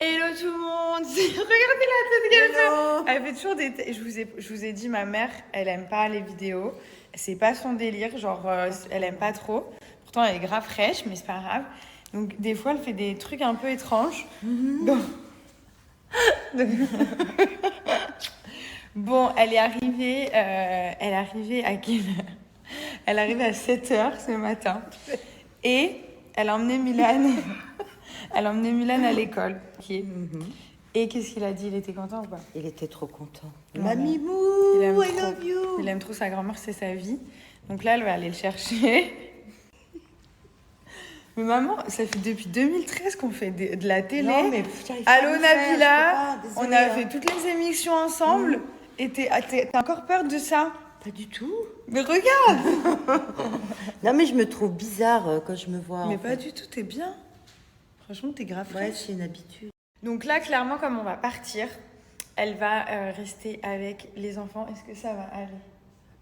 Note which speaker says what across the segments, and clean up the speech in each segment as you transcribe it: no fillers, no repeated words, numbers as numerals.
Speaker 1: Hello tout le monde! Regardez la tête qu'elle fait! Elle fait toujours des... Je vous ai dit, ma mère, elle aime pas les vidéos. C'est pas son délire, genre, elle aime pas trop. Pourtant, elle est grave fraîche, mais c'est pas grave. Donc, des fois, elle fait des trucs un peu étranges. Donc... Bon, elle est arrivée à quelle heure? Elle est arrivée à 7h ce matin. Et elle a emmené Milan... Elle a emmené Milan à l'école. Et qu'est-ce qu'il a dit? Il était content ou pas?
Speaker 2: Il était trop content.
Speaker 1: Voilà.
Speaker 2: Mamie Mou, I love you.
Speaker 1: Il aime trop sa grand-mère, c'est sa vie. Donc là, elle va aller le chercher. Mais maman, ça fait depuis 2013 qu'on fait de la télé.
Speaker 2: Non, mais
Speaker 1: Allô Nabila, on a fait toutes les émissions ensemble. Et t'as encore peur de ça?
Speaker 2: Pas du tout.
Speaker 1: Mais regarde.
Speaker 2: Non, mais je me trouve bizarre quand je me vois.
Speaker 1: Mais pas du tout, t'es bien. Franchement, t'es grave fraîche.
Speaker 2: Ouais, c'est une habitude.
Speaker 1: Donc là, clairement, comme on va partir, elle va rester avec les enfants. Est-ce que ça va aller?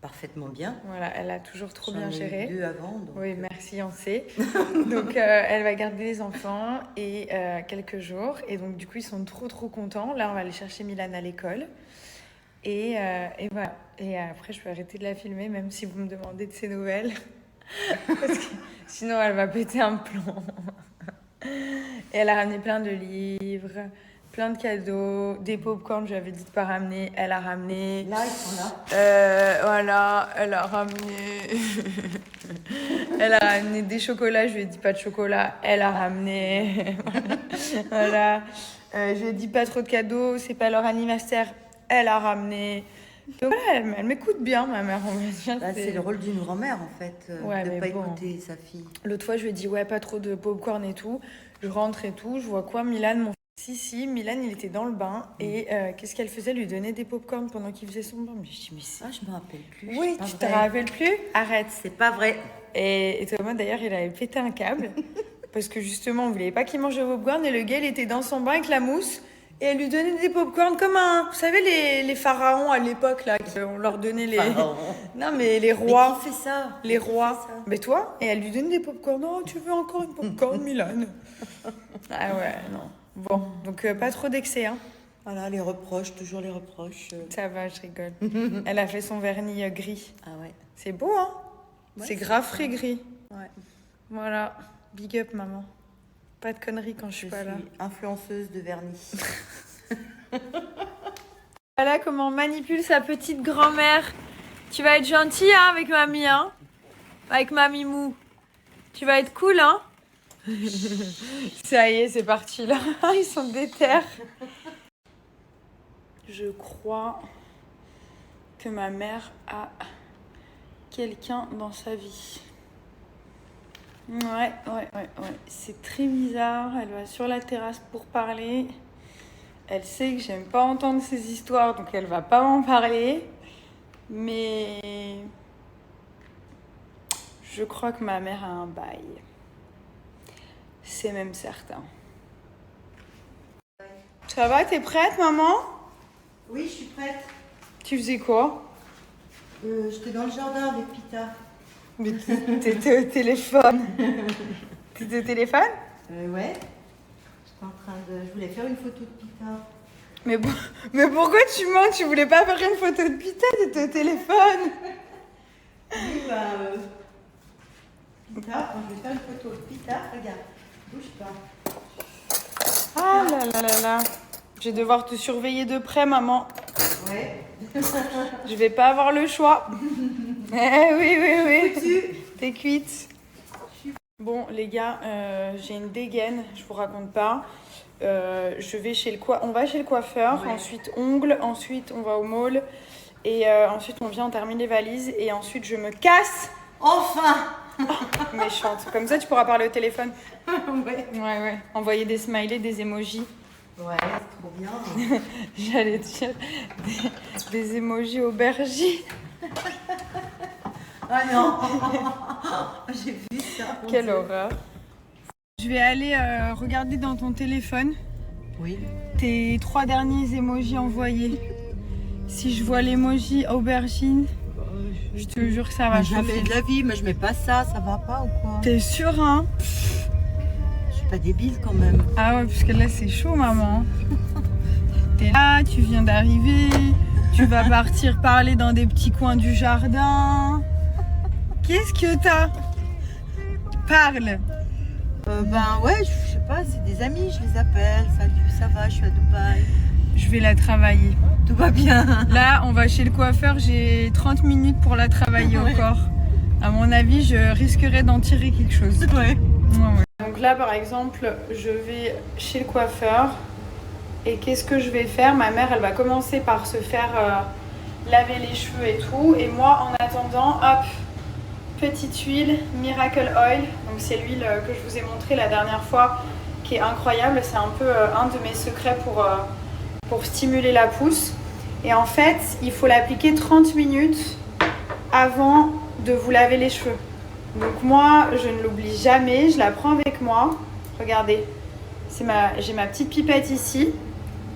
Speaker 2: Parfaitement bien.
Speaker 1: Voilà, elle a toujours trop bien géré.
Speaker 2: J'en ai eu 2 avant. Donc...
Speaker 1: Oui, merci, on sait. Donc, elle va garder les enfants et quelques jours. Et donc, du coup, ils sont trop contents. Là, on va aller chercher Milan à l'école. Et voilà. Et après, je peux arrêter de la filmer, même si vous me demandez de ses nouvelles. Parce que sinon, elle va péter un plomb. Et elle a ramené plein de livres, plein de cadeaux, des pop-corn, je lui avais dit de pas ramener, elle a ramené.
Speaker 2: Là, ils sont là.
Speaker 1: Voilà, elle a ramené. Elle a ramené des chocolats, je lui ai dit pas de chocolat, elle a ramené. Voilà. Je lui ai dit pas trop de cadeaux, c'est pas leur anniversaire, elle a ramené. Donc voilà, elle m'écoute bien, ma mère, on va dire.
Speaker 2: Bah, c'est le rôle d'une grand-mère, en fait,
Speaker 1: ouais,
Speaker 2: de ne pas
Speaker 1: bon.
Speaker 2: écouter sa fille.
Speaker 1: L'autre fois, je lui ai dit, ouais, pas trop de popcorn et tout. Je rentre et tout, je vois quoi, Milan, mon si, Milan, il était dans le bain. Et qu'est-ce qu'elle faisait? Elle lui donnait des popcorn pendant qu'il faisait son bain. Mais je dis, mais c'est...
Speaker 2: Ah, je me rappelle plus.
Speaker 1: Oui, tu te rappelles plus? Arrête.
Speaker 2: C'est pas vrai.
Speaker 1: Et Thomas, d'ailleurs, il avait pété un câble. Parce que justement, on voulait pas qu'il mange de popcorn. Et le gars, il était dans son bain avec la mousse. Et elle lui donnait des popcorn comme un... Vous savez, les pharaons à l'époque, là, on leur donnait les... Non, mais les rois.
Speaker 2: Mais qui fait ça?
Speaker 1: Les rois. Mais toi? Et elle lui donne des popcorn. Oh, tu veux encore une popcorn, Milan? Ah ouais, non. Bon, donc pas trop d'excès, hein.
Speaker 2: Voilà, les reproches, toujours les reproches.
Speaker 1: Ça va, je rigole. Elle a fait son vernis gris.
Speaker 2: Ah ouais.
Speaker 1: C'est beau, hein?
Speaker 2: Ouais,
Speaker 1: c'est grave frais gris.
Speaker 2: Ouais.
Speaker 1: Voilà. Big up, maman. Pas de conneries quand je suis pas là.
Speaker 2: Influenceuse de vernis.
Speaker 1: Voilà comment on manipule sa petite grand-mère. Tu vas être gentille, hein, avec mamie, hein? Avec mamie Mou. Tu vas être cool, hein? Ça y est, c'est parti là. Ils sont déter. Je crois que ma mère a quelqu'un dans sa vie. Ouais. C'est très bizarre. Elle va sur la terrasse pour parler. Elle sait que j'aime pas entendre ces histoires, donc elle va pas m'en parler. Mais je crois que ma mère a un bail. C'est même certain. Ça va, t'es prête, maman?
Speaker 2: Oui, je suis prête.
Speaker 1: Tu faisais quoi?
Speaker 2: J'étais dans le jardin avec Pita.
Speaker 1: Mais t'étais au téléphone. T'étais au téléphone?
Speaker 2: Ouais. J'étais en train de... Je voulais faire une photo de Pita.
Speaker 1: Mais pourquoi tu mens? Tu voulais pas faire une photo de Pita? T'étais au téléphone.
Speaker 2: Oui, bah... Pita, quand je vais faire une photo de Pita, regarde. Bouge pas.
Speaker 1: Ah là. Je vais devoir te surveiller de près, maman.
Speaker 2: Ouais.
Speaker 1: Je vais pas avoir le choix. Oui. T'es cuite. Bon, les gars, j'ai une dégaine, je vous raconte pas. Je vais on va chez le coiffeur, ouais. Ensuite ongles, ensuite on va au mall. Et ensuite on vient, on termine les valises. Et ensuite je me casse.
Speaker 2: Enfin.
Speaker 1: Méchante. Comme ça, tu pourras parler au téléphone.
Speaker 2: Ouais.
Speaker 1: Envoyer des smileys, des emojis.
Speaker 2: Ouais, c'est trop bien.
Speaker 1: J'allais dire des emojis aubergines.
Speaker 2: Ah non. J'ai vu ça.
Speaker 1: Quelle horreur. Je vais aller regarder dans ton téléphone.
Speaker 2: Oui.
Speaker 1: Tes 3 derniers emojis envoyés. Si je vois l'emoji aubergine, je te jure que ça va chauffer.
Speaker 2: Jamais de la vie, mais je mets pas ça va pas ou quoi?
Speaker 1: T'es sûr, hein?
Speaker 2: Je suis pas débile quand même.
Speaker 3: Ah ouais, parce que là c'est chaud, maman. T'es là, tu viens d'arriver, tu vas partir parler dans des petits coins du jardin. Qu'est-ce que t'as? Parle.
Speaker 2: Ben ouais, je sais pas, c'est des amis, je les appelle. Salut, ça va, je suis à Dubaï.
Speaker 3: Je vais la travailler.
Speaker 2: Tout va bien.
Speaker 3: Là, on va chez le coiffeur, j'ai 30 minutes pour la travailler encore. À mon avis, je risquerais d'en tirer quelque chose.
Speaker 2: Ouais.
Speaker 3: Ouais, ouais. Donc là, par exemple, je vais chez le coiffeur. Et qu'est-ce que je vais faire? Ma mère, elle va commencer par se faire laver les cheveux et tout. Et moi, en attendant, hop, petite huile, Miracle Oil. Donc c'est l'huile que je vous ai montrée la dernière fois, qui est incroyable. C'est un peu un de mes secrets pour stimuler la pousse. Et en fait, il faut l'appliquer 30 minutes avant de vous laver les cheveux. Donc moi, je ne l'oublie jamais, je la prends avec moi. Regardez, j'ai ma petite pipette ici.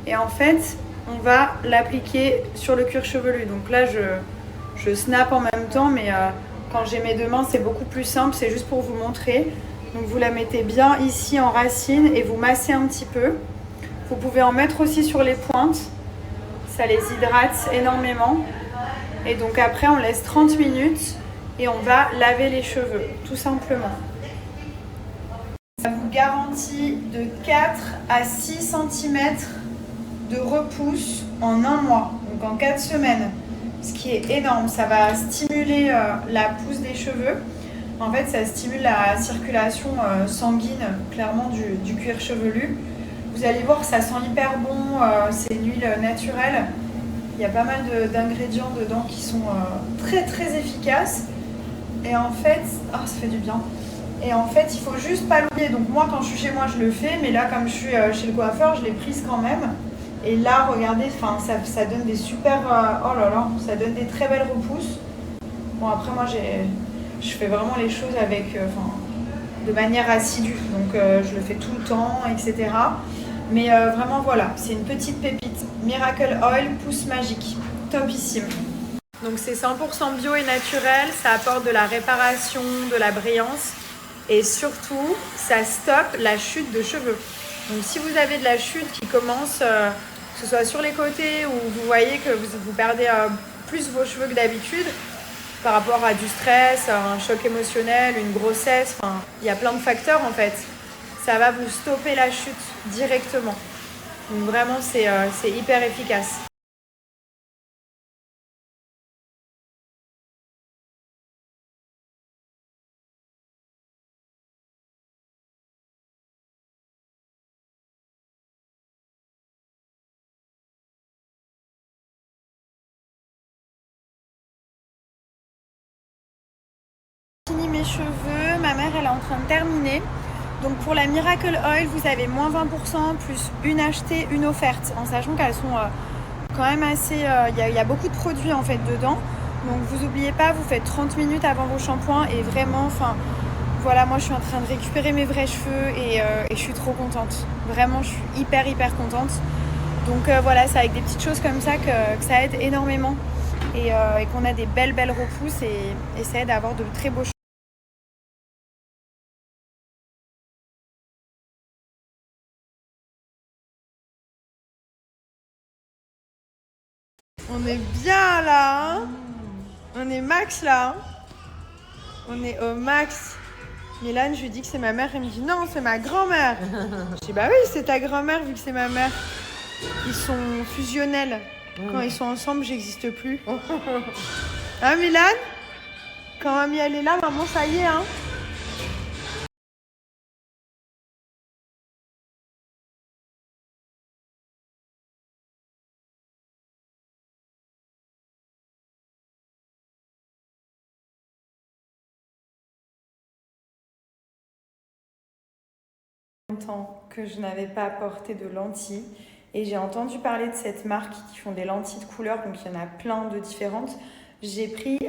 Speaker 3: Et en fait, on va l'appliquer sur le cuir chevelu. Donc là, je snap en même temps, mais quand j'ai mes deux mains, c'est beaucoup plus simple. C'est juste pour vous montrer. Donc vous la mettez bien ici en racine et vous massez un petit peu. Vous pouvez en mettre aussi sur les pointes. Ça les hydrate énormément. Et donc après, on laisse 30 minutes et on va laver les cheveux, tout simplement. Ça vous garantit de 4 à 6 cm de repousse en un mois, donc en 4 semaines. Ce qui est énorme. Ça va stimuler la pousse des cheveux. En fait, ça stimule la circulation sanguine, clairement, du cuir chevelu. Vous allez voir, ça sent hyper bon, c'est une huile naturelle. Il y a pas mal d'ingrédients dedans qui sont très très efficaces. Et en fait, ça fait du bien. Et en fait, il faut juste pas l'oublier. Donc moi, quand je suis chez moi, je le fais. Mais là, comme je suis chez le coiffeur, je l'ai prise quand même. Et là, regardez, ça donne des super... oh là là, ça donne des très belles repousses. Bon, après, moi, je fais vraiment les choses avec... de manière assidue. Donc, je le fais tout le temps, etc. Mais vraiment, voilà, c'est une petite pépite. Miracle Oil, pousse magique. Topissime. Donc, c'est 100% bio et naturel. Ça apporte de la réparation, de la brillance. Et surtout, ça stoppe la chute de cheveux. Donc, si vous avez de la chute qui commence, que ce soit sur les côtés ou vous voyez que vous perdez plus vos cheveux que d'habitude, par rapport à du stress, à un choc émotionnel, une grossesse, il y a plein de facteurs en fait. Ça va vous stopper la chute directement. Donc vraiment, c'est hyper efficace. Fini mes cheveux, ma mère elle est en train de terminer. Donc pour la Miracle Oil, vous avez moins 20% plus une achetée, une offerte, en sachant qu'elles sont quand même assez... Il y a beaucoup de produits en fait dedans. Donc vous n'oubliez pas, vous faites 30 minutes avant vos shampoings et vraiment, voilà, moi je suis en train de récupérer mes vrais cheveux et je suis trop contente. Vraiment, je suis hyper contente. Donc voilà, c'est avec des petites choses comme ça que ça aide énormément et qu'on a des belles repousses et ça aide à avoir de très beaux cheveux. On est bien là, hein. On est max là, hein. On est au max. Mélane, je lui dis que c'est ma mère, elle me dit non, c'est ma grand-mère. Je dis bah oui, c'est ta grand-mère vu que c'est ma mère. Ils sont fusionnels. Quand ils sont ensemble, j'existe plus. Hein Mélane? Quand mamie elle est là, maman ça y est, hein. Longtemps que je n'avais pas porté de lentilles et j'ai entendu parler de cette marque qui font des lentilles de couleur, donc il y en a plein de différentes. J'ai pris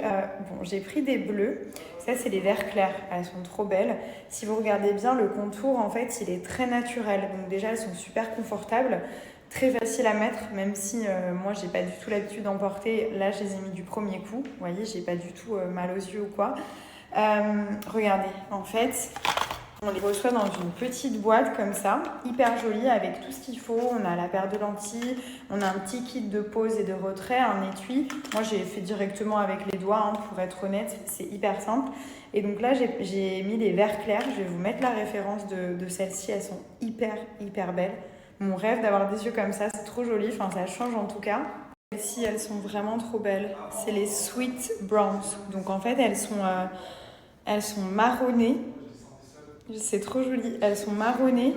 Speaker 3: des bleus, ça c'est les verts clairs, elles sont trop belles. Si vous regardez bien le contour, en fait il est très naturel, donc déjà elles sont super confortables, très faciles à mettre, même si moi j'ai pas du tout l'habitude d'en porter. Là je les ai mis du premier coup, vous voyez, j'ai pas du tout mal aux yeux ou quoi. Regardez, en fait On les reçoit dans une petite boîte comme ça, hyper jolie, avec tout ce qu'il faut. On a la paire de lentilles, on a un petit kit de pose et de retrait, un étui. Moi, j'ai fait directement avec les doigts, pour être honnête, c'est hyper simple. Et donc là, j'ai mis les verres clairs. Je vais vous mettre la référence de celles-ci. Elles sont hyper belles. Mon rêve d'avoir des yeux comme ça, c'est trop joli. Enfin, ça change en tout cas. Celles-ci, elles sont vraiment trop belles. C'est les Sweet Browns. Donc en fait, elles sont marronnées. C'est trop joli. Elles sont marronnées,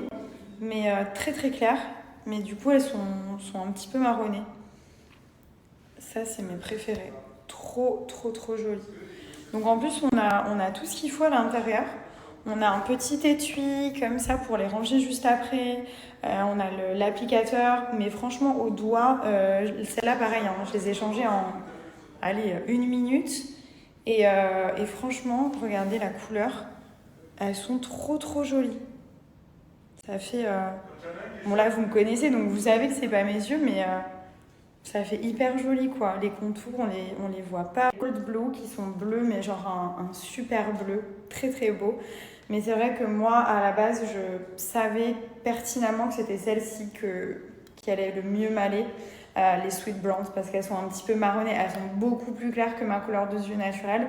Speaker 3: mais très claires. Mais du coup, elles sont un petit peu marronnées. Ça, c'est mes préférés. Trop jolies. Donc en plus, on a tout ce qu'il faut à l'intérieur. On a un petit étui comme ça pour les ranger juste après. On a l'applicateur, mais franchement au doigt, celle-là pareil, je les ai changées en 1 minute. Et franchement, regardez la couleur, elles sont trop jolies. Ça fait... Bon là vous me connaissez, donc vous savez que c'est pas mes yeux, mais ça fait hyper joli quoi. Les contours, on les voit pas. Les Cold Blue qui sont bleus, mais genre un super bleu, très beau. Mais c'est vrai que moi, à la base, je savais pertinemment que c'était celle-ci qui allait le mieux m'aller, les Sweet Browns, parce qu'elles sont un petit peu marronnées. Elles sont beaucoup plus claires que ma couleur de yeux naturelle,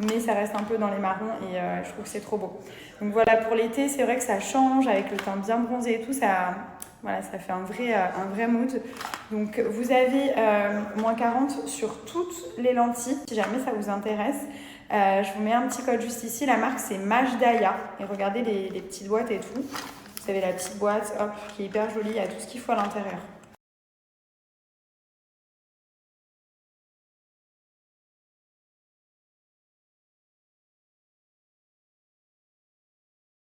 Speaker 3: mais ça reste un peu dans les marrons et je trouve que c'est trop beau. Donc voilà, pour l'été, c'est vrai que ça change avec le teint bien bronzé et tout, ça fait un vrai mood. Donc vous avez moins 40 sur toutes les lentilles, si jamais ça vous intéresse. Je vous mets un petit code juste ici. La marque, c'est Majdaya. Et regardez les petites boîtes et tout. Vous avez la petite boîte, hop, qui est hyper jolie. Il y a tout ce qu'il faut à l'intérieur.